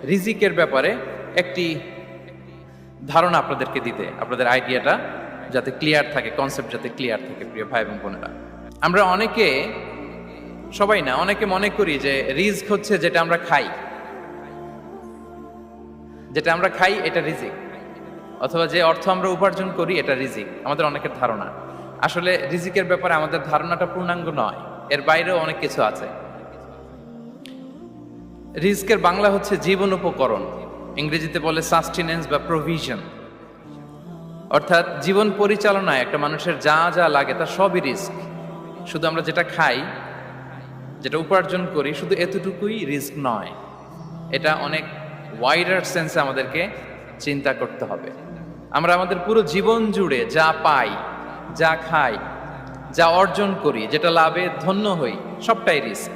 রিজিকের ব্যাপারে একটি ধারণা আপনাদেরকে দিতে, আপনাদের আইডিয়াটা যাতে ক্লিয়ার থাকে, কনসেপ্ট যাতে ক্লিয়ার থাকে। প্রিয় ভাই এবং বোনেরা, আমরা অনেকে, সবাই না, অনেকে মনে করি যে রিজক হচ্ছে যেটা আমরা খাই, এটা রিজিক, অথবা যে অর্থ আমরা উপার্জন করি এটা রিজিক। আমাদের অনেকের ধারণা। আসলে রিজিকের ব্যাপারে আমাদের ধারণাটা পূর্ণাঙ্গ নয়, এর বাইরেও অনেক কিছু আছে। রিজকের বাংলা হচ্ছে জীবন উপকরণ, ইংরেজিতে বলে সাস্টেনেন্স বা প্রভিশন। অর্থাৎ জীবন পরিচালনায় একটা মানুষের যা যা লাগে তার সবই রিস্ক। শুধু আমরা যেটা খাই, যেটা উপার্জন করি, শুধু এতটুকুই রিস্ক নয়। এটা অনেক ওয়াইডার সেন্সে আমাদেরকে চিন্তা করতে হবে। আমরা আমাদের পুরো জীবন জুড়ে যা পাই, যা খাই, যা অর্জন করি, যেটা লাভে ধন্য হই, সবটাই রিস্ক।